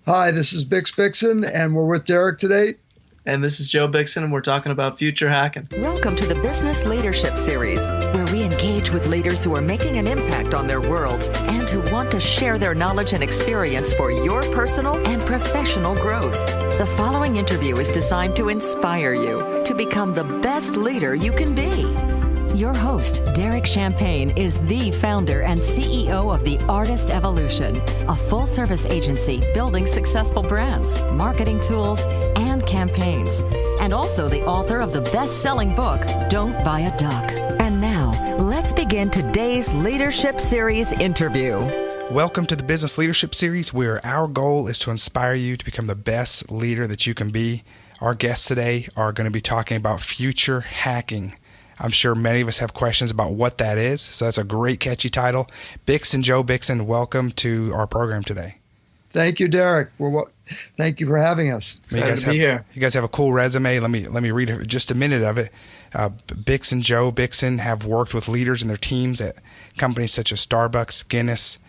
Hi, this is Bix Bickson, and we're with Derek today. And this is Joe Bickson, and we're talking about future hacking. Welcome to the Business Leadership Series, where we engage with leaders who are making an impact on their worlds and who want to share their knowledge and experience for your personal and professional growth. The following interview is designed to inspire you to become the best leader you can be. Your host, Derek Champagne, is the founder and CEO of The Artist Evolution, a full-service agency building successful brands, marketing tools, and campaigns, and also the author of the best-selling book, Don't Buy a Duck. And now, let's begin today's Leadership Series interview. Welcome to the Business Leadership Series, where our goal is to inspire you to become the best leader that you can be. Our guests today are going to be talking about future hacking. I'm sure many of us have questions about what that is, so that's a great catchy title. Bix and Joe Bickson, welcome to our program today. Thank you, Derek. Thank you for having us. Excited to be here. You guys have a cool resume. Let me read just a minute of it. Bix and Joe Bickson have worked with leaders and their teams at companies such as Starbucks, Guinness,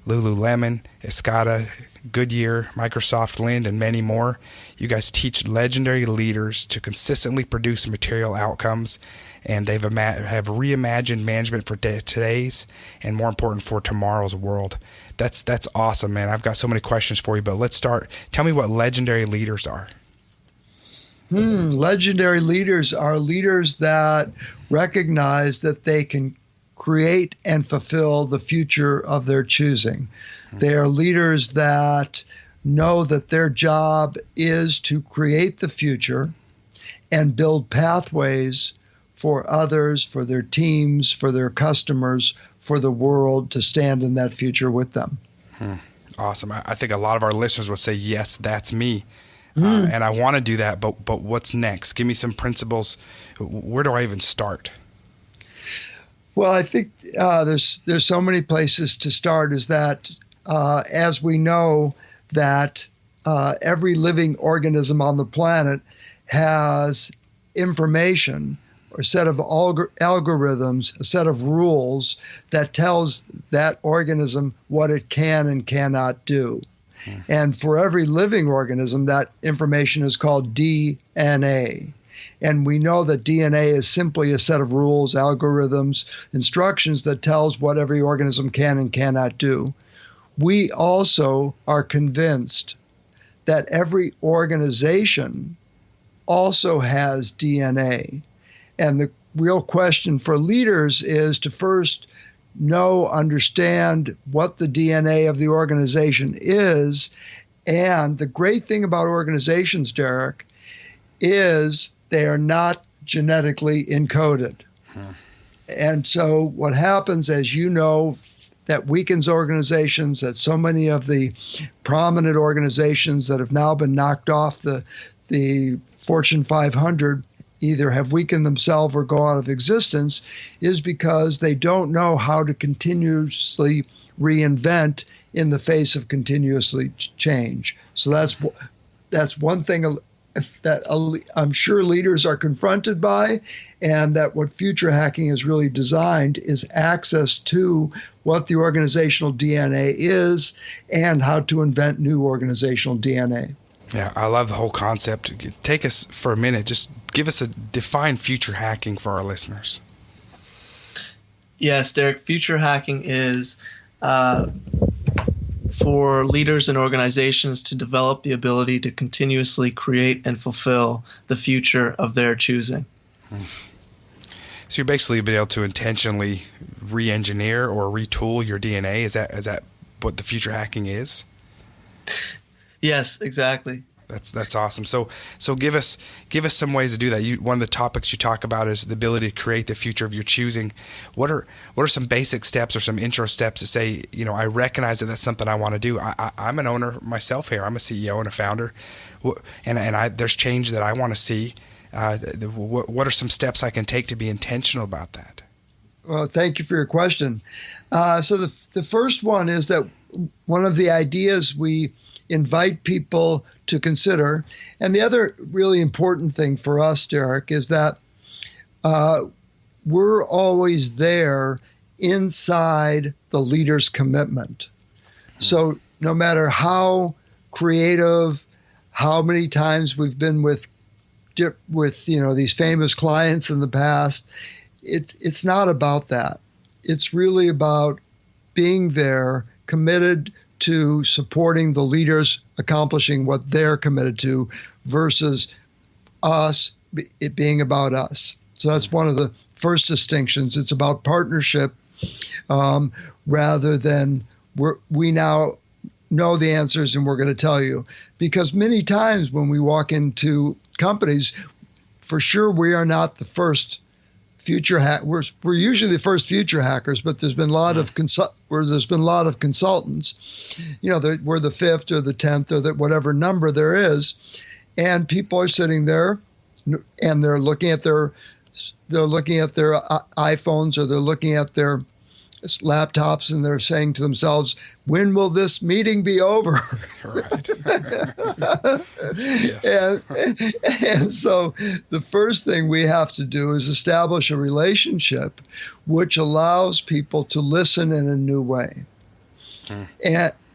Lululemon, Escada, Goodyear, Microso, Linde, and many more. You guys teach legendary leaders to consistently produce material outcomes, and have reimagined management for today's and, more important, for tomorrow's world. That's awesome, man. I've got so many questions for you, but let's start. Tell me what legendary leaders are. Legendary leaders are leaders that recognize that they can create and fulfill the future of their choosing. They are leaders that know that their job is to create the future and build pathways for others, for their teams, for their customers, for the world to stand in that future with them. Awesome. I think a lot of our listeners will say, yes, that's me. And I want to do that, but what's next? Give me some principles. Where do I even start? Well, I think there's so many places to start. Is that as we know that every living organism on the planet has information, or a set of algorithms, a set of rules that tells that organism what it can and cannot do. And for every living organism, that information is called DNA. And we know that DNA is simply a set of rules, algorithms, instructions that tells what every organism can and cannot do. We also are convinced that every organization also has DNA. And the real question for leaders is to first understand what the DNA of the organization is. And the great thing about organizations, Derek, is they are not genetically encoded. And so what happens, as you know, that weakens organizations, that so many of the prominent organizations that have now been knocked off the Fortune 500 either have weakened themselves or go out of existence, is because they don't know how to continuously reinvent in the face of continuously change. So that's one thing that I'm sure leaders are confronted by, and that what future hacking is really designed is access to what the organizational DNA is and how to invent new organizational DNA. Yeah, I love the whole concept. Take us for a minute. Just give us define future hacking for our listeners. Yes, Derek, future hacking is for leaders and organizations to develop the ability to continuously create and fulfill the future of their choosing. So you're basically being able to intentionally re-engineer or retool your DNA. Is that what the future hacking is? Yes, exactly. That's awesome. So give us some ways to do that. One of the topics you talk about is the ability to create the future of your choosing. What are some basic steps or some intro steps to say, I recognize that that's something I want to do. I'm an owner myself here. I'm a CEO and a founder, and there's change that I want to see. What are some steps I can take to be intentional about that? Well, thank you for your question. So the first one is that one of the ideas we invite people to consider, and the other really important thing for us, Derek, is that we're always there inside the leader's commitment. So no matter how creative, how many times we've been with these famous clients in the past. It's not about that. It's really about being there, committed to supporting the leaders accomplishing what they're committed to, versus it being about us. So that's one of the first distinctions. It's about partnership rather than we now know the answers and we're going to tell you. Because many times when we walk into companies, for sure we are not the first future hack. We're usually the first future hackers, but there's been a lot of consultants. We're the 5th or the 10th or whatever number there is, and people are sitting there and they're looking at their iPhones or they're looking at their laptops and they're saying to themselves, when will this meeting be over? Right. Yes. And so the first thing we have to do is establish a relationship which allows people to listen in a new way.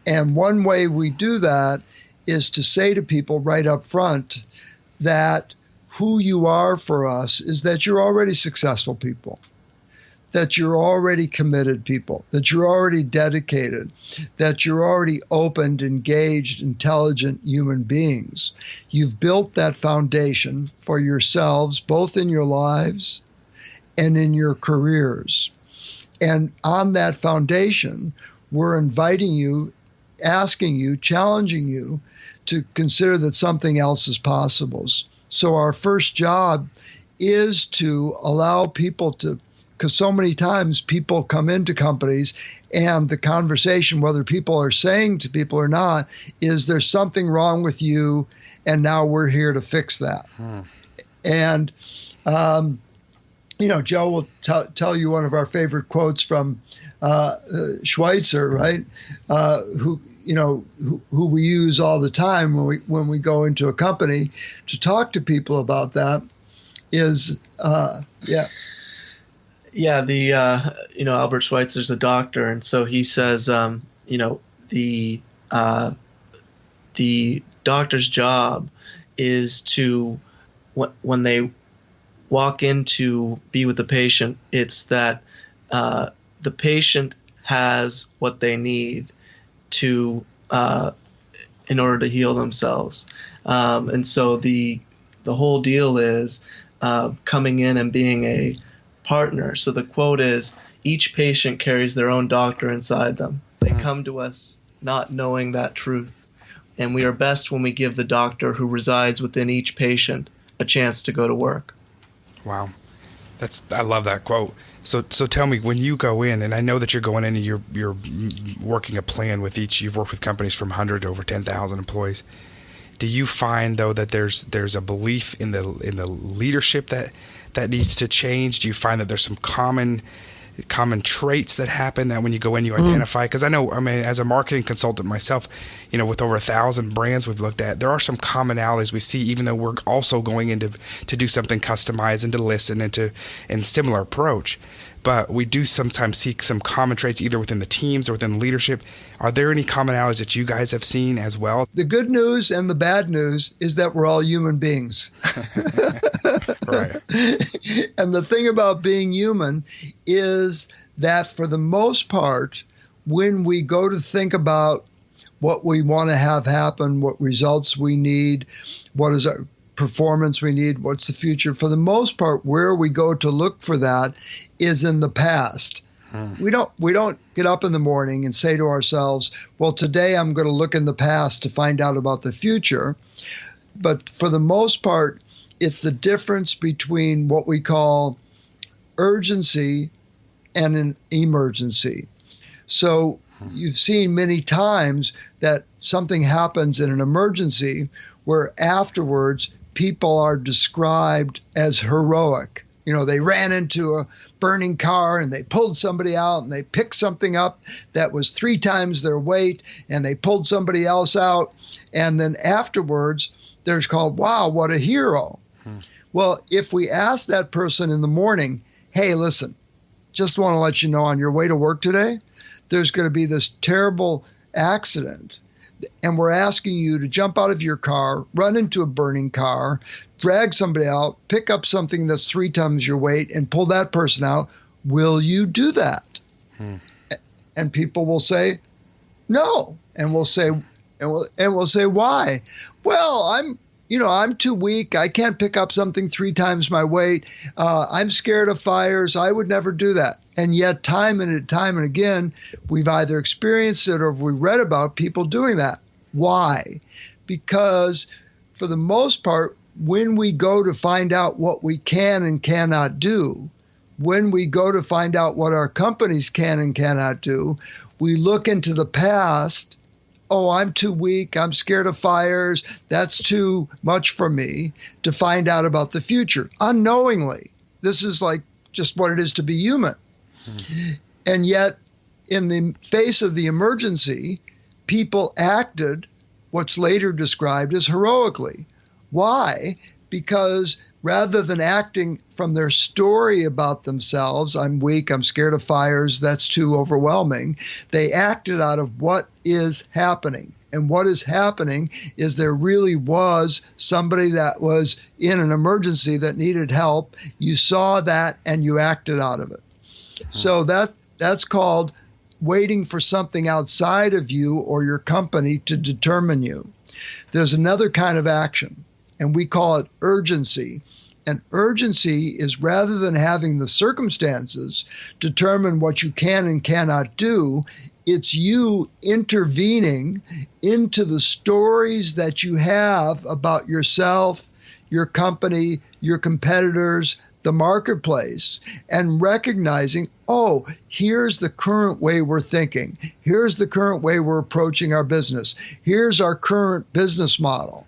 And one way we do that is to say to people right up front that who you are for us is that you're already successful people, that you're already committed people, that you're already dedicated, that you're already open, engaged, intelligent human beings. You've built that foundation for yourselves, both in your lives and in your careers. And on that foundation, we're inviting you, asking you, challenging you to consider that something else is possible. So our first job is to allow people to, because so many times people come into companies and the conversation, whether people are saying to people or not, is there's something wrong with you and now we're here to fix that. And, Joe will tell you one of our favorite quotes from Schweitzer, right? Who we use all the time when we go into a company to talk to people about that is, Albert Schweitzer's a doctor, and so he says, the doctor's job is to, when they walk in to be with the patient, it's that the patient has what they need to in order to heal themselves, and so the whole deal is coming in and being a partner. So the quote is, each patient carries their own doctor inside them. They come to us not knowing that truth. And we are best when we give the doctor who resides within each patient a chance to go to work. Wow. I love that quote. So tell me, when you go in, and I know that you're going in and you're working a plan with each, you've worked with companies from 100 to over 10,000 employees. Do you find though that there's a belief in the leadership that needs to change? Do you find that there's some common traits that happen that when you go in you identify? Because I mean, as a marketing consultant myself, with over 1,000 brands we've looked at, there are some commonalities we see, even though we're also going in to do something customized and to listen and similar approach. But we do sometimes seek some common traits either within the teams or within leadership. Are there any commonalities that you guys have seen as well? The good news and the bad news is that we're all human beings. Right. And the thing about being human is that for the most part, when we go to think about what we want to have happen, what results we need, what is our performance we need, what's the future, for the most part, where we go to look for that is in the past. We don't get up in the morning and say to ourselves, well, today I'm going to look in the past to find out about the future. But for the most part, it's the difference between what we call urgency and an emergency. So you've seen many times that something happens in an emergency where afterwards people are described as heroic. They ran into a burning car and they pulled somebody out and they picked something up that was 3 times their weight and they pulled somebody else out. And then afterwards, they're called, wow, what a hero. Well, if we ask that person in the morning, hey, listen, just want to let you know on your way to work today, there's going to be this terrible accident and we're asking you to jump out of your car, run into a burning car, drag somebody out, pick up something that's 3 times your weight, and pull that person out, will you do that? And people will say, no. And we'll say, why? Well, I'm too weak. I can't pick up something 3 times my weight. I'm scared of fires. I would never do that. And yet time and again, we've either experienced it or we read about people doing that. Why? Because for the most part, when we go to find out what we can and cannot do, when we go to find out what our companies can and cannot do, we look into the past. Oh, I'm too weak. I'm scared of fires. That's too much for me, to find out about the future unknowingly. This is like just what it is to be human. And yet, in the face of the emergency, people acted what's later described as heroically. Why? Because rather than acting from their story about themselves, I'm weak, I'm scared of fires, that's too overwhelming, they acted out of what is happening. And what is happening is there really was somebody that was in an emergency that needed help. You saw that and you acted out of it. So that's called waiting for something outside of you or your company to determine you. There's another kind of action, and we call it urgency. And urgency is, rather than having the circumstances determine what you can and cannot do, it's you intervening into the stories that you have about yourself, your company, your competitors, the marketplace, and recognizing, oh, here's the current way we're thinking. Here's the current way we're approaching our business. Here's our current business model.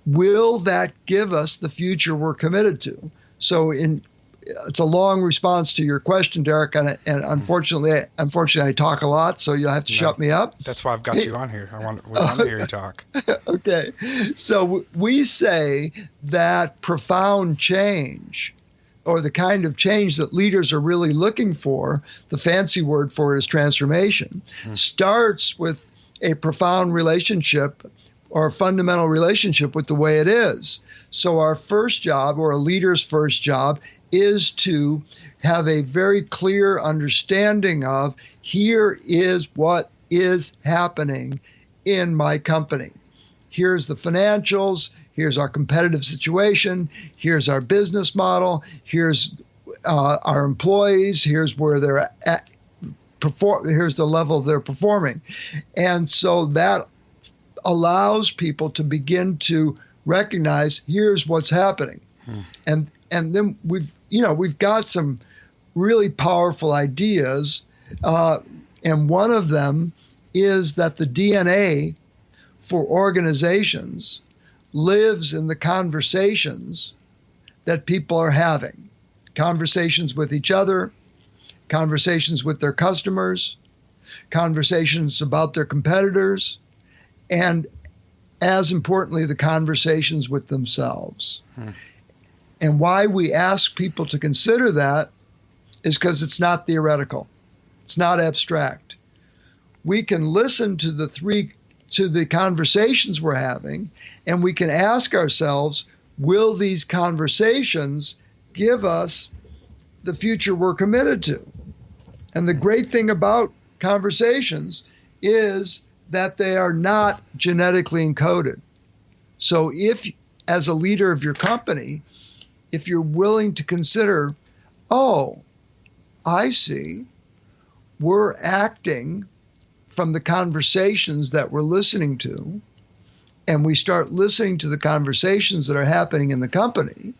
Will that give us the future we're committed to? So it's a long response to your question, Derek, and unfortunately I talk a lot, so you'll have to shut me up. That's why I've got you on here. We want to hear you talk. Okay. So we say that profound change, or the kind of change that leaders are really looking for, the fancy word for it is transformation, starts with a profound relationship or a fundamental relationship with the way it is. So our first job, or a leader's first job, is to have a very clear understanding of, here is what is happening in my company. Here's the financials. Here's our competitive situation. Here's our business model. Here's our employees. Here's where they're at. Here's the level they're performing. And so that allows people to begin to recognize, here's what's happening. And then we've got some really powerful ideas. And one of them is that the DNA for organizations lives in the conversations that people are having. Conversations with each other, conversations with their customers, conversations about their competitors, and as importantly, the conversations with themselves. And why we ask people to consider that is because it's not theoretical. It's not abstract. We can listen to the conversations we're having, and we can ask ourselves, will these conversations give us the future we're committed to? And the great thing about conversations is that they are not genetically encoded. So if, as a leader of your company, if you're willing to consider, oh, I see, we're acting from the conversations that we're listening to, and we start listening to the conversations that are happening in the company,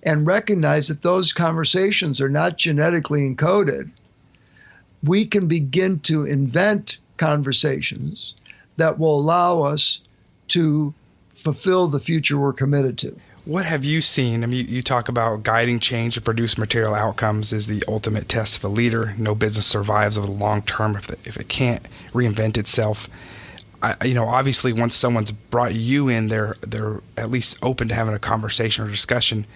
and recognize that those conversations are not genetically encoded, we can begin to invent conversations that will allow us to fulfill the future we're committed to. What have you seen? I mean, you talk about guiding change to produce material outcomes is the ultimate test of a leader. No business survives over the long term if it can't reinvent itself. Obviously, once someone's brought you in, they're at least open to having a conversation or discussion.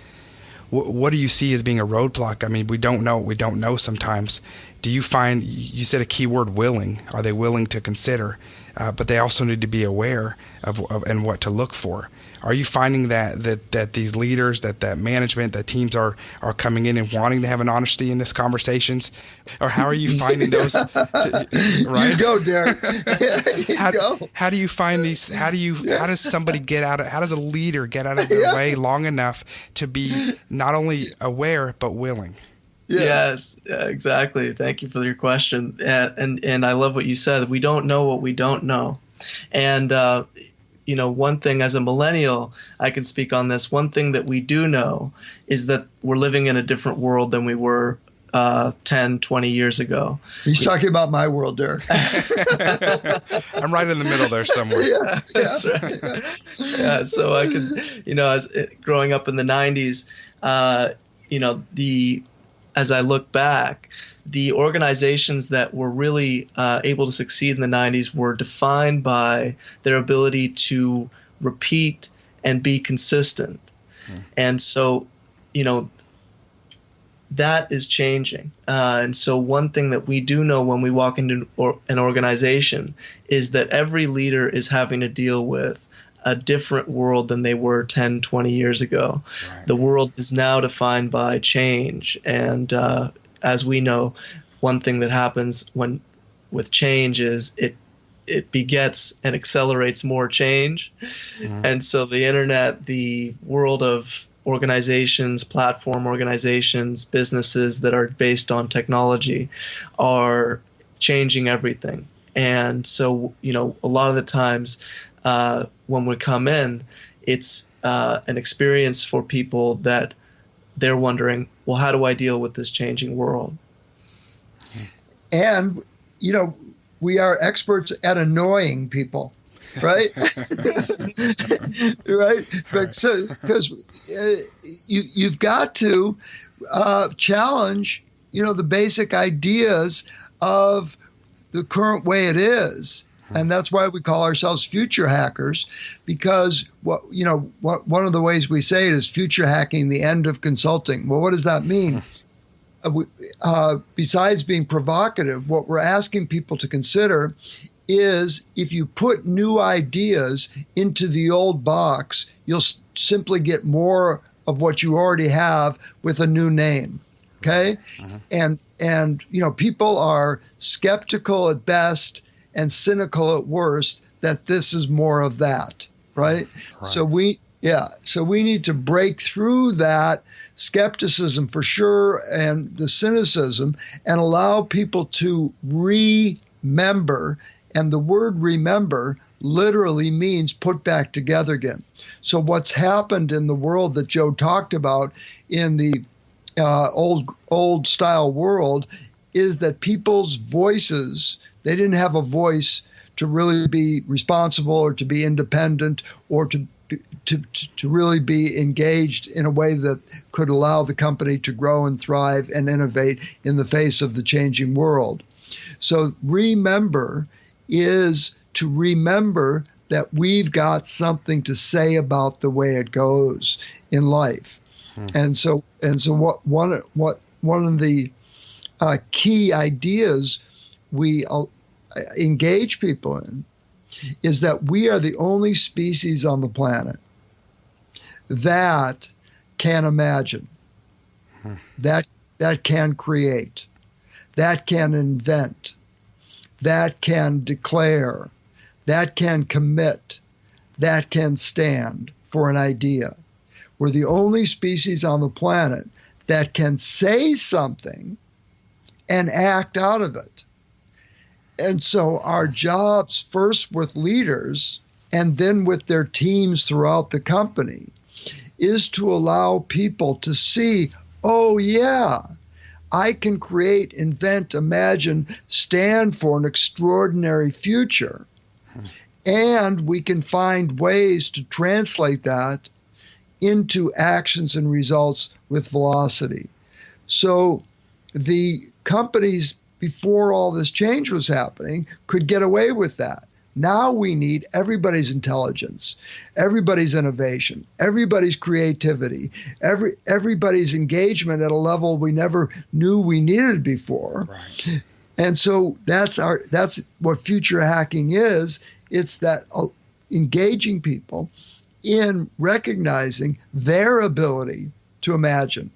What do you see as being a roadblock? I mean, we don't know sometimes. Do you find, you said a key word, willing. Are they willing to consider? but they also need to be aware of and what to look for. Are you finding that these leaders, that management, that teams are coming in and wanting to have an honesty in these conversations? Or how are you finding those? Right? You go, Derek. How do you find these? How does somebody how does a leader get out of their way long enough to be not only aware, but willing? Yeah. Yes, exactly. Thank you for your question. And I love what you said. We don't know what we don't know. And, one thing as a millennial, I can speak on this. One thing that we do know is that we're living in a different world than we were 10, 20 years ago. He's talking about my world, Derek. I'm right in the middle there somewhere. Yeah. That's right. Yeah, so I could, as growing up in the 90s, as I look back, the organizations that were really able to succeed in the 90s were defined by their ability to repeat and be consistent. And so, that is changing. And so one thing that we do know when we walk into an organization is that every leader is having to deal with a different world than they were 10, 20 years ago. Right. The world is now defined by change. And as we know, one thing that happens with change is it begets and accelerates more change. Mm-hmm. And so the internet, the world of organizations, platform organizations, businesses that are based on technology are changing everything. And so, a lot of the times when we come in, it's an experience for people that they're wondering, well, how do I deal with this changing world? And, we are experts at annoying people, right? Right? Because you've got to challenge, the basic ideas of the current way it is. And that's why we call ourselves future hackers, because one of the ways we say it is future hacking, the end of consulting. Well, what does that mean? Besides being provocative, what we're asking people to consider is if you put new ideas into the old box, you'll simply get more of what you already have with a new name. Okay? Uh-huh. And people are skeptical at best and cynical at worst that this is more of that, right? So we need to break through that skepticism for sure and the cynicism and allow people to remember. And the word remember literally means put back together again. So what's happened in the world that Joe talked about in the old style world is that people's voices, they didn't have a voice to really be responsible or to be independent or to really be engaged in a way that could allow the company to grow and thrive and innovate in the face of the changing world. So remember is to remember that we've got something to say about the way it goes in life. And so one of the key ideas we engage people in is that we are the only species on the planet that can imagine, that can create, that can invent, that can declare, that can commit, that can stand for an idea. We're the only species on the planet that can say something and act out of it. And so our jobs, first with leaders and then with their teams throughout the company, is to allow people to see, oh yeah, I can create, invent, imagine, stand for an extraordinary future. And we can find ways to translate that into actions and results with velocity. So the companies before all this change was happening could get away with that. Now we need everybody's intelligence, everybody's innovation, everybody's creativity, everybody's engagement at a level we never knew we needed before. Right. And so that's what future hacking is. It's that engaging people in recognizing their ability to imagine,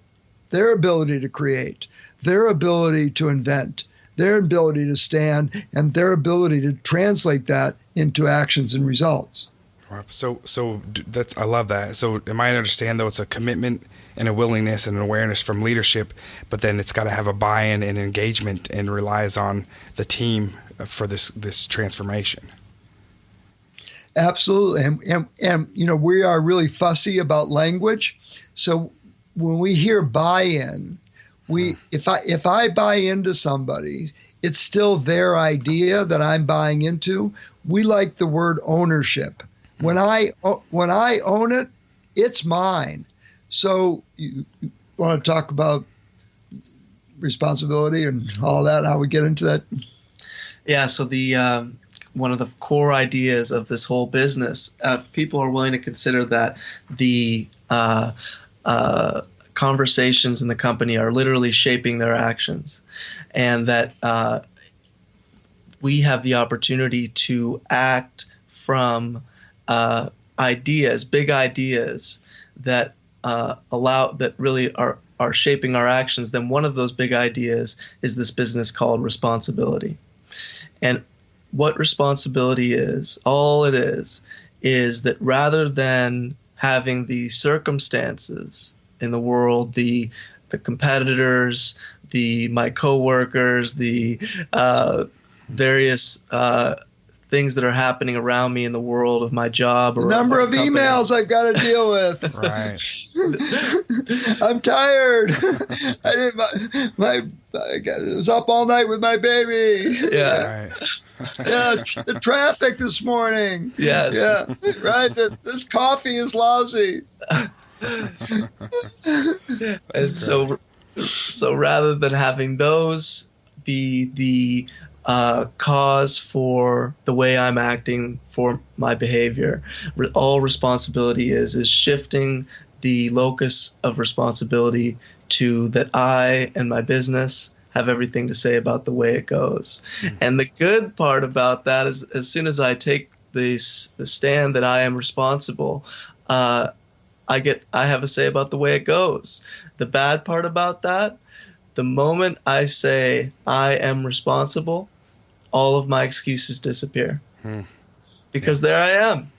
their ability to create, their ability to invent, their ability to stand, and their ability to translate that into actions and results. So that's, I love that. So am I to understand, though, it's a commitment and a willingness and an awareness from leadership, but then it's got to have a buy-in and engagement and relies on the team for this transformation. Absolutely. And we are really fussy about language. So when we hear buy-in, if I buy into somebody, it's still their idea that I'm buying into. We like the word ownership. When I own it, it's mine. So you want to talk about responsibility and all that, how we get into that? Yeah, so the one of the core ideas of this whole business, people are willing to consider that the conversations in the company are literally shaping their actions, and that we have the opportunity to act from ideas, big ideas that that really are shaping our actions. Then one of those big ideas is this business called responsibility. And what responsibility is, all it is that rather than having the circumstances in the world, the competitors, my coworkers, the various things that are happening around me in the world of my job, or the number of emails I've got to deal with. Right. I'm tired. I was up all night with my baby. Yeah. Right. Yeah, the traffic this morning. Yes. Yeah, right. This coffee is lousy. And so rather than having those be the cause for the way I'm acting, for my behavior, all responsibility is shifting the locus of responsibility to that I and my business have everything to say about the way it goes. Mm-hmm. And the good part about that is, as soon as I take the stand that I am responsible, I have a say about the way it goes. The bad part about that, the moment I say I am responsible, all of my excuses disappear. Because there I am.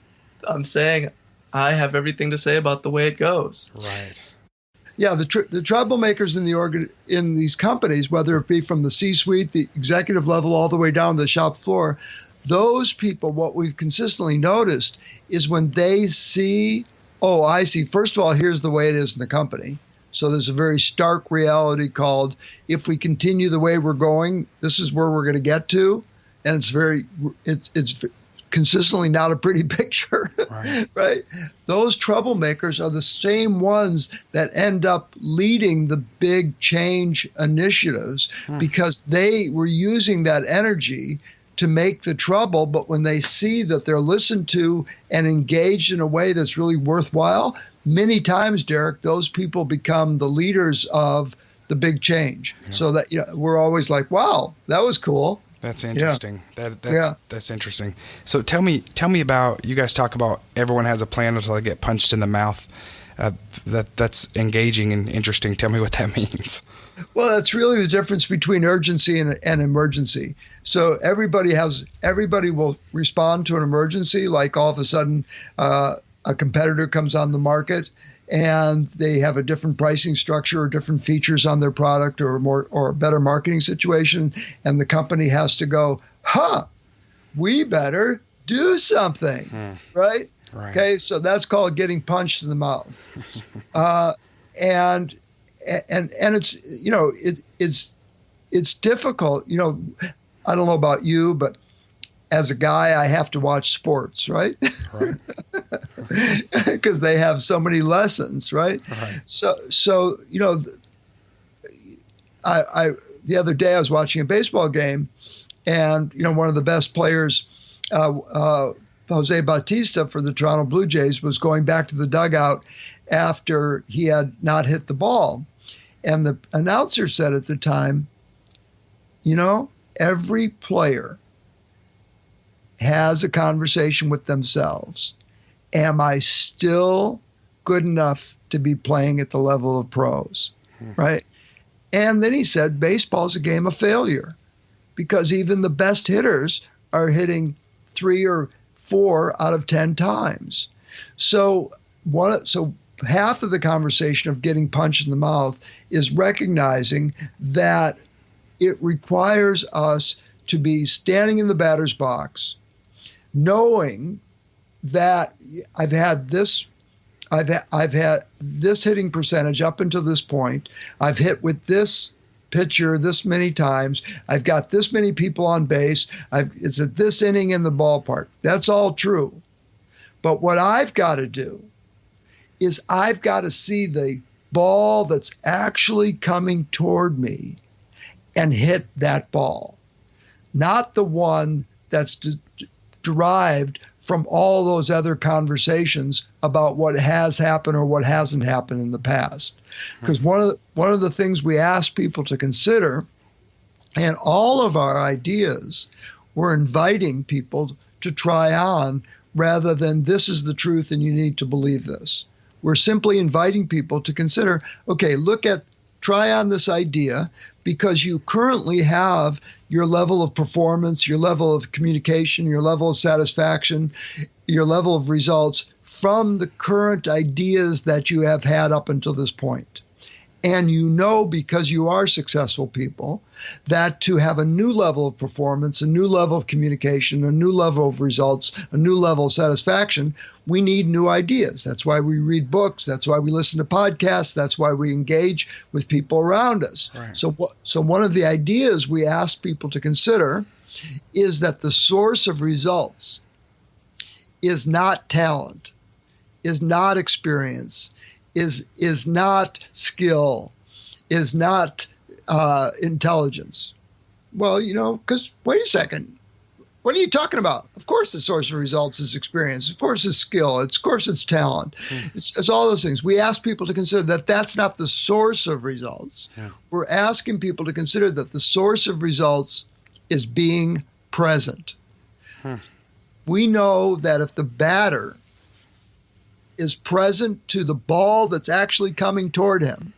I'm saying I have everything to say about the way it goes. Right. Yeah, the troublemakers in these companies, whether it be from the C-suite, the executive level, all the way down to the shop floor, those people, what we've consistently noticed is when they see, oh, I see, first of all, here's the way it is in the company. So there's a very stark reality called, if we continue the way we're going, this is where we're going to get to. And it's consistently not a pretty picture, right? Those troublemakers are the same ones that end up leading the big change initiatives because they were using that energy to make the trouble. But when they see that they're listened to and engaged in a way that's really worthwhile, many times, Derek, those people become the leaders of the big change. Yeah. So that we're always like, wow, that was cool. That's interesting. Yeah. That's interesting. So tell me about, you guys talk about everyone has a plan until they get punched in the mouth. That's engaging and interesting. Tell me what that means. Well, that's really the difference between urgency and emergency. So everybody will respond to an emergency, like all of a sudden a competitor comes on the market and they have a different pricing structure or different features on their product or a better marketing situation, and the company has to go, we better do something, right? Okay, so that's called getting punched in the mouth. And it's it's difficult. I don't know about you, but as a guy, I have to watch sports, right? Right. Because they have so many lessons, right? So I the other day I was watching a baseball game, and one of the best players, Jose Bautista for the Toronto Blue Jays, was going back to the dugout after he had not hit the ball, and the announcer said at the time, every player has a conversation with themselves. Am I still good enough to be playing at the level of pros? Right? And then he said, baseball's a game of failure because even the best hitters are hitting 3 or 4 out of 10 times. So half of the conversation of getting punched in the mouth is recognizing that it requires us to be standing in the batter's box, knowing that I've had this hitting percentage up until this point. I've hit with this pitcher this many times. I've got this many people on base. It's at this inning in the ballpark. That's all true. But what I've got to do is I've got to see the ball that's actually coming toward me and hit that ball, not the one that's derived from all those other conversations about what has happened or what hasn't happened in the past. Because one of the things we ask people to consider, and all of our ideas, we're inviting people to try on rather than this is the truth and you need to believe this. We're simply inviting people to consider, okay, try on this idea because you currently have your level of performance, your level of communication, your level of satisfaction, your level of results from the current ideas that you have had up until this point. And you know, because you are successful people, that to have a new level of performance, a new level of communication, a new level of results, a new level of satisfaction, we need new ideas. That's why we read books. That's why we listen to podcasts. That's why we engage with people around us. Right. So one of the ideas we ask people to consider is that the source of results is not talent, is not experience, is not skill, is not intelligence. Well, because wait a second, what are you talking about? Of course the source of results is experience. Of course it's skill. Of course it's talent. It's all those things. We ask people to consider that that's not the source of results. Yeah. We're asking people to consider that the source of results is being present. We know that if the batter is present to the ball that's actually coming toward him,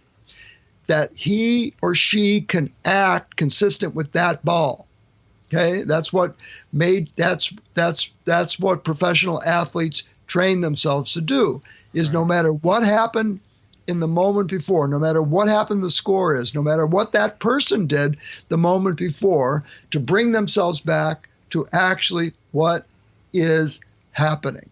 that he or she can act consistent with that ball. Okay, that's what professional athletes train themselves to do. Is no matter what happened in the moment before, no matter what happened the score is, no matter what that person did the moment before, to bring themselves back to actually what is happening.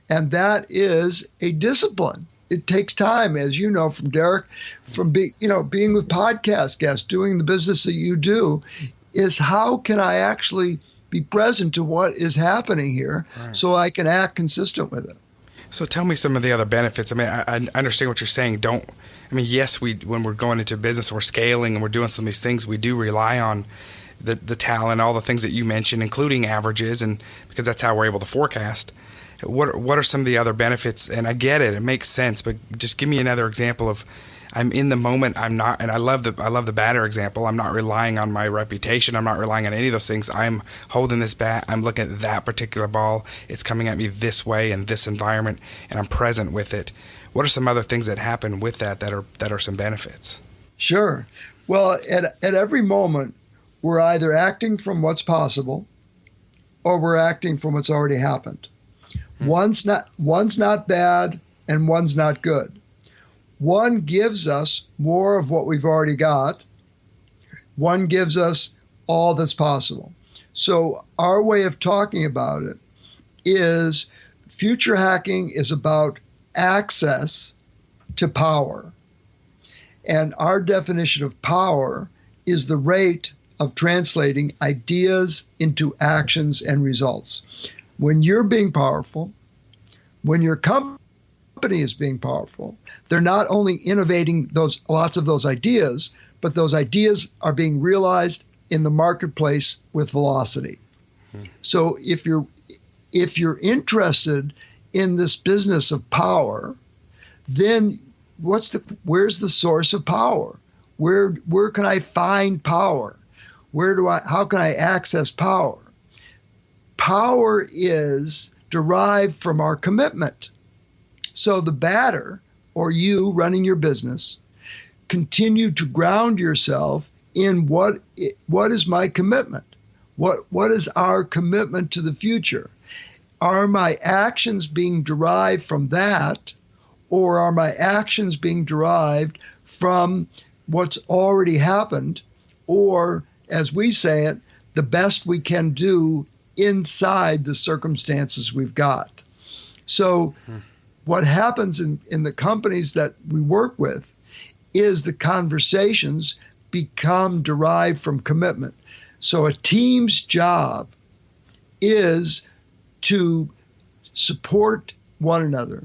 And that is a discipline. It takes time, as you know from Derek, from being with podcast guests, doing the business that you do, is how can I actually be present to what is happening here so I can act consistent with it. So tell me some of the other benefits. I mean, I understand what you're saying. Yes, when we're going into business, we're scaling and we're doing some of these things, we do rely on the talent, all the things that you mentioned, including averages, and because that's how we're able to forecast. What are some of the other benefits? And I get it makes sense, but just give me another example of I'm in the moment. I'm not, and I love the batter example. I'm not relying on my reputation. I'm not relying on any of those things. I'm holding this bat. I'm looking at that particular ball. It's coming at me this way in this environment, and I'm present with it. What are some other things that happen with that are some benefits? Sure. Well, at every moment, we're either acting from what's possible, or we're acting from what's already happened. One's not bad and one's not good. One gives us more of what we've already got. One gives us all that's possible. So our way of talking about it is future hacking is about access to power. And our definition of power is the rate of translating ideas into actions and results. When you're being powerful, when your company is being powerful, they're not only innovating lots of those ideas, but those ideas are being realized in the marketplace with velocity. So if you're interested in this business of power, then where's the source of power? Where can I find power? How can I access power? Power is derived from our commitment. So the batter, or you running your business, continue to ground yourself in what is my commitment? What is our commitment to the future? Are my actions being derived from that, or are my actions being derived from what's already happened, or, as we say it, the best we can do inside the circumstances we've got? So what happens in the companies that we work with is the conversations become derived from commitment. So a team's job is to support one another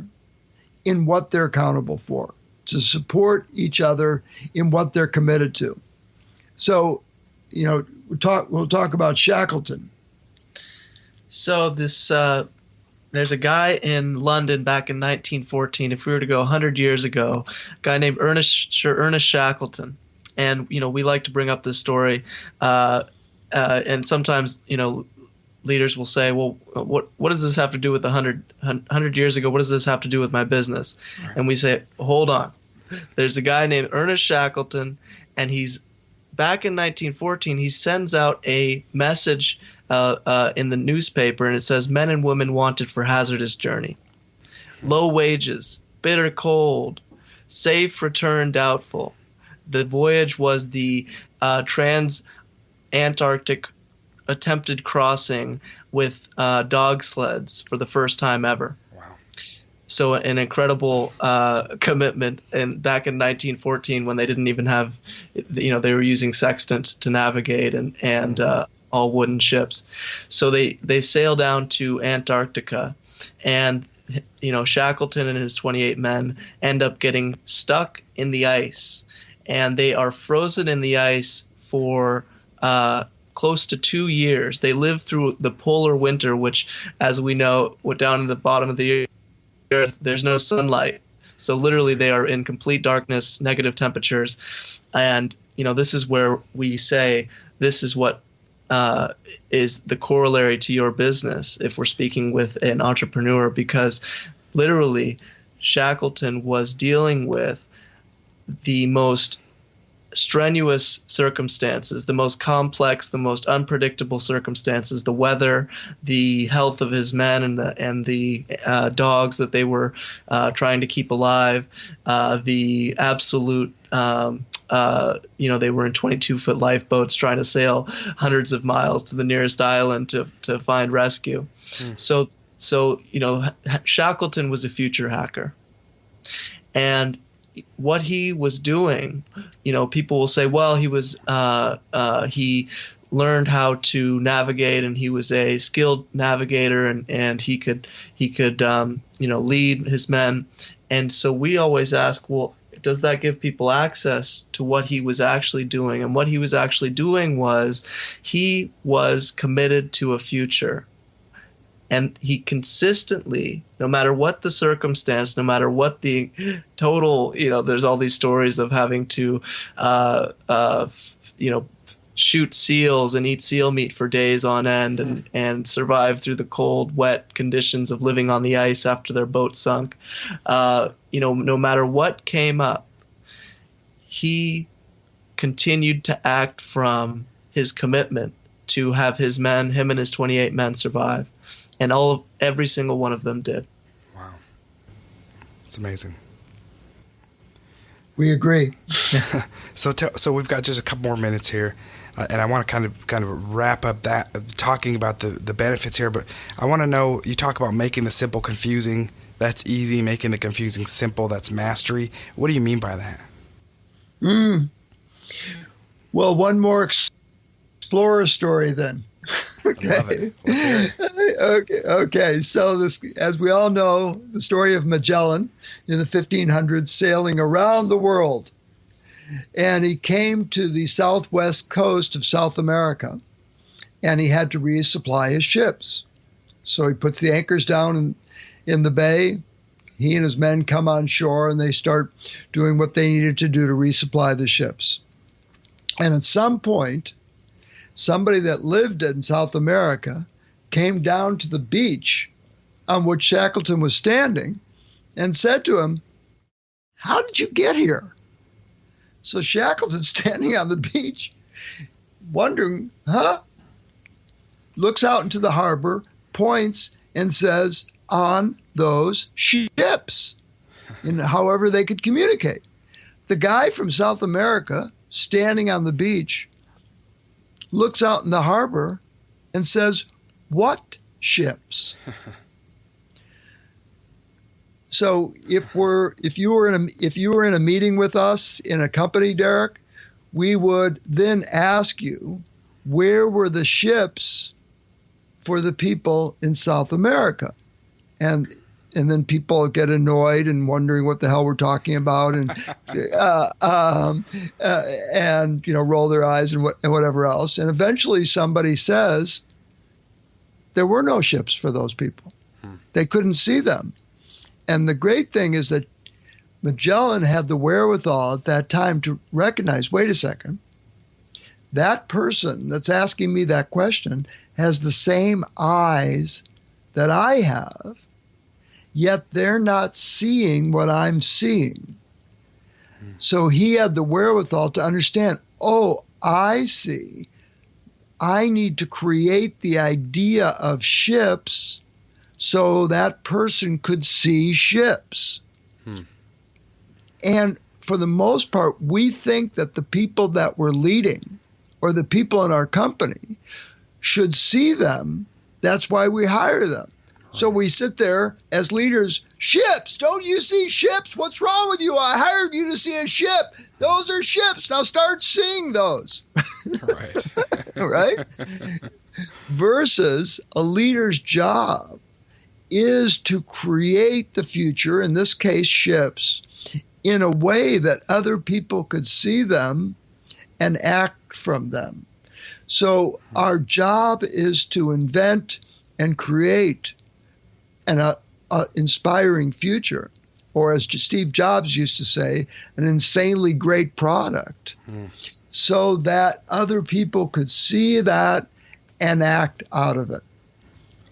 in what they're accountable for, to support each other in what they're committed to. So, we'll talk about Shackleton. So this there's a guy in London back in 1914. If we were to go 100 years ago, a guy named Ernest Shackleton. And we like to bring up this story, and sometimes leaders will say, well, what does this have to do with 100 years ago? What does this have to do with my business? Right. And we say, hold on. There's a guy named Ernest Shackleton, and he's back in 1914. He sends out a message in the newspaper, and it says, men and women wanted for hazardous journey, low wages, bitter cold, safe return doubtful. The voyage was the trans-Antarctic attempted crossing with dog sleds for the first time ever. Wow. So an incredible commitment. And back in 1914, when they didn't even have, they were using sextant to navigate and all wooden ships. So they sail down to Antarctica, and Shackleton and his 28 men end up getting stuck in the ice. And they are frozen in the ice for close to 2 years. They live through the polar winter, which, as we know, down in the bottom of the earth, there's no sunlight. So literally they are in complete darkness, negative temperatures. And, this is where we say this is what is the corollary to your business if we're speaking with an entrepreneur, because literally Shackleton was dealing with the most strenuous circumstances, the most complex, the most unpredictable circumstances, the weather, the health of his men and the dogs that they were trying to keep alive, the absolute they were in 22-foot lifeboats trying to sail hundreds of miles to the nearest island to find rescue. So Shackleton was a future hacker. And what he was doing, people will say, well, he learned how to navigate, and he was a skilled navigator, and he could lead his men. And so we always ask, well, does that give people access to what he was actually doing? And what he was actually doing was he was committed to a future. And he consistently, no matter what the circumstance, no matter what the total, there's all these stories of having to, shoot seals and eat seal meat for days on end and survive through the cold, wet conditions of living on the ice after their boat sunk. No matter what came up, he continued to act from his commitment to have him and his 28 men survive. And every single one of them did. Wow. It's amazing. We agree. So we've got just a couple more minutes here, and I want to kind of wrap up that talking about the benefits here. But I want to know, you talk about making the simple confusing. That's easy. Making the confusing simple. That's mastery. What do you mean by that? Well, one more explorer story then. Okay. I love it. Let's hear it. Okay. So this, as we all know, the story of Magellan in the 1500s sailing around the world. And he came to the southwest coast of South America, and he had to resupply his ships. So he puts the anchors down in the bay. He and his men come on shore, and they start doing what they needed to do to resupply the ships. And at some point, somebody that lived in South America came down to the beach on which Shackleton was standing and said to him, "How did you get here?" So Shackleton's standing on the beach, wondering, looks out into the harbor, points, and says, "On those ships," and however they could communicate. The guy from South America, standing on the beach, looks out in the harbor and says, "What ships?" So if you were in a meeting with us in a company, Derek, we would then ask you, where were the ships for the people in South America? And then people get annoyed and wondering what the hell we're talking about, and roll their eyes and whatever else. And eventually somebody says there were no ships for those people. They couldn't see them. And the great thing is that Magellan had the wherewithal at that time to recognize, wait a second, that person that's asking me that question has the same eyes that I have, yet they're not seeing what I'm seeing. So he had the wherewithal to understand, oh, I see. I need to create the idea of ships so that person could see ships. And for the most part, we think that the people that we're leading or the people in our company should see them. That's why we hire them. So we sit there as leaders, ships, don't you see ships? What's wrong with you? I hired you to see a ship. Those are ships. Now start seeing those. Right. Right? Versus a leader's job is to create the future, in this case ships, in a way that other people could see them and act from them. So our job is to invent and create an inspiring future, or as Steve Jobs used to say, an insanely great product, so that other people could see that and act out of it.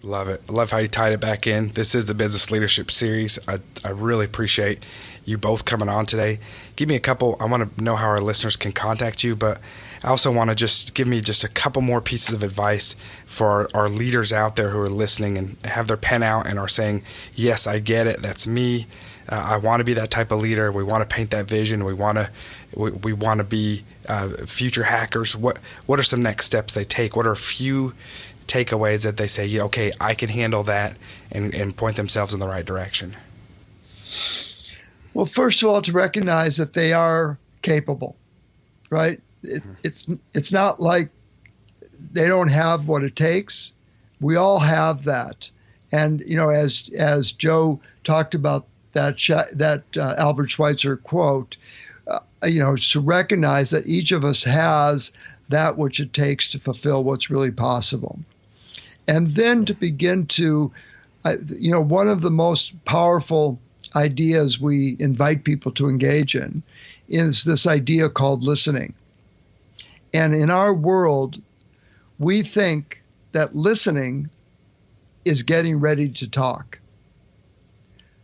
Love it. I love how you tied it back in. This is the Business Leadership Series. I really appreciate you both coming on today. Give me a couple. I want to know how our listeners can contact you, but I also want to just give me just a couple more pieces of advice for our leaders out there who are listening and have their pen out and are saying, yes, I get it. That's me. I want to be that type of leader. We want to paint that vision. We want to be future hackers. What are some next steps they take? What are a few takeaways that they say, yeah, okay, I can handle that, and point themselves in the right direction? Well, first of all, to recognize that they are capable, right? It's not like they don't have what it takes. We all have that. And, as Joe talked about that Albert Schweitzer quote, to recognize that each of us has that which it takes to fulfill what's really possible. And then to begin to, one of the most powerful ideas we invite people to engage in is this idea called listening. And in our world, we think that listening is getting ready to talk.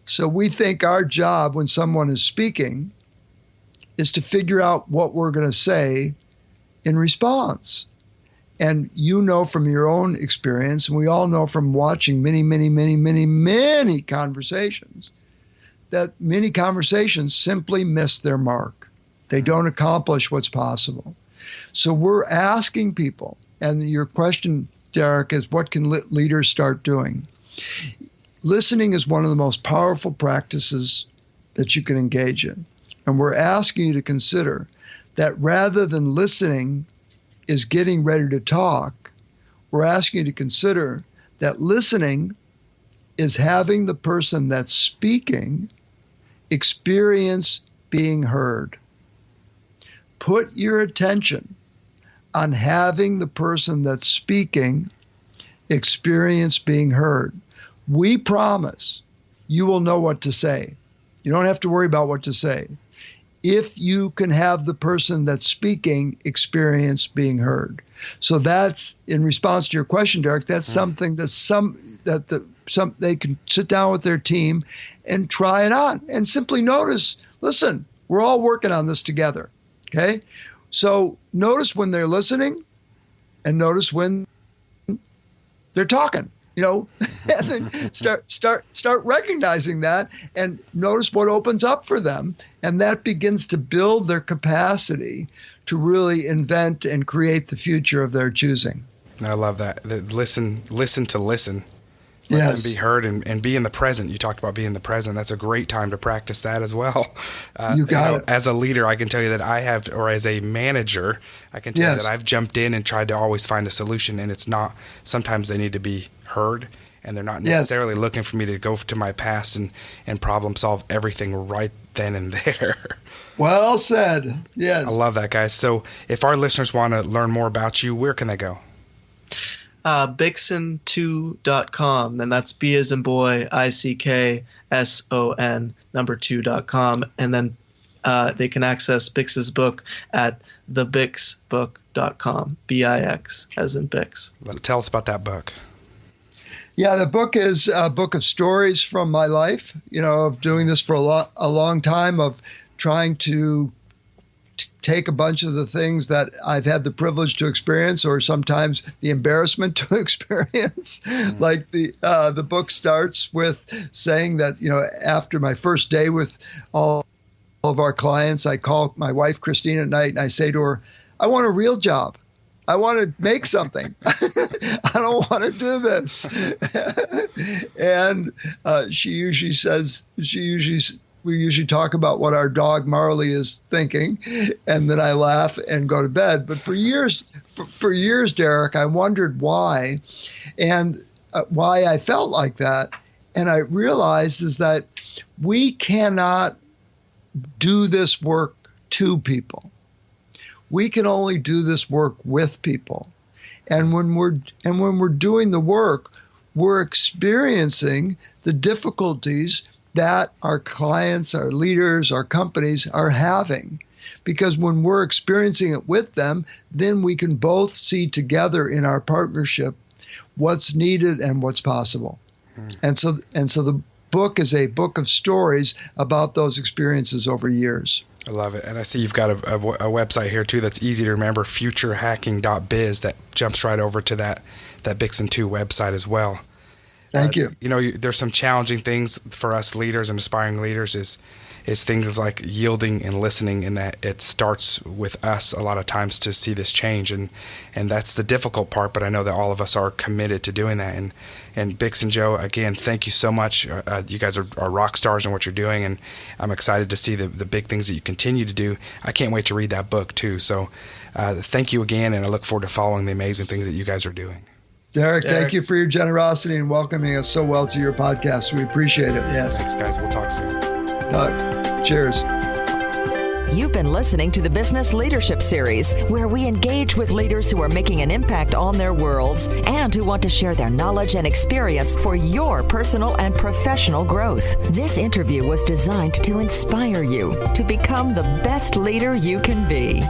So we think our job when someone is speaking is to figure out what we're going to say in response. And from your own experience, and we all know from watching many conversations, that many conversations simply miss their mark. They don't accomplish what's possible. So we're asking people, and your question, Derek, is what can leaders start doing? Listening is one of the most powerful practices that you can engage in. And we're asking you to consider that rather than listening is getting ready to talk, we're asking you to consider that listening is having the person that's speaking experience being heard. Put your attention on having the person that's speaking experience being heard. We promise you will know what to say. You don't have to worry about what to say. if you can have the person that's speaking experience being heard. So that's, in response to your question, Derek, that's something that they can sit down with their team and try it on and simply notice, listen, we're all working on this together. Okay. So notice when they're listening and notice when they're talking, and then start recognizing that and notice what opens up for them. And that begins to build their capacity to really invent and create the future of their choosing. I love that. Listen to listen. Let them be heard and be in the present. You talked about being in the present. That's a great time to practice that as well. You got it. As a leader, I can tell you that I have, or as a manager, I can tell you that I've jumped in and tried to always find a solution, and it's not, sometimes they need to be heard, and they're not necessarily looking for me to go to my past and problem solve everything right then and there. Well said. Yes. I love that, guys. So if our listeners want to learn more about you, where can they go? Bixon2.com, and that's B as in boy, ICKSON, 2.com, and then they can access Bix's book at thebixbook.com, Bix as in Bix. Tell us about that book. Yeah, the book is a book of stories from my life, of doing this for a long time, of trying to take a bunch of the things that I've had the privilege to experience, or sometimes the embarrassment to experience. Like the book starts with saying that, after my first day with all of our clients, I call my wife Christine at night and I say to her, I want a real job. I want to make something. I don't want to do this. And she usually says, we usually talk about what our dog Marley is thinking, and then I laugh and go to bed. But for years, Derek, I wondered why, and why I felt like that. And I realized is that we cannot do this work to people. We can only do this work with people. And when we're doing the work, we're experiencing the difficulties that our clients, our leaders, our companies are having. Because when we're experiencing it with them, then we can both see together in our partnership what's needed and what's possible. And so the book is a book of stories about those experiences over years. I love it. And I see you've got a website here too that's easy to remember, futurehacking.biz, that jumps right over to that Bixon 2 website as well. Thank you. There's some challenging things for us leaders and aspiring leaders is things like yielding and listening, and that it starts with us a lot of times to see this change, and that's the difficult part, but I know that all of us are committed to doing that. And Bix and Joe, again, thank you so much. You guys are rock stars in what you're doing, and I'm excited to see the big things that you continue to do. I can't wait to read that book too. So thank you again, and I look forward to following the amazing things that you guys are doing. Derek, thank you for your generosity and welcoming us so well to your podcast. We appreciate it. Yes. Thanks, guys. We'll talk soon. Cheers. You've been listening to the Business Leadership Series, where we engage with leaders who are making an impact on their worlds and who want to share their knowledge and experience for your personal and professional growth. This interview was designed to inspire you to become the best leader you can be.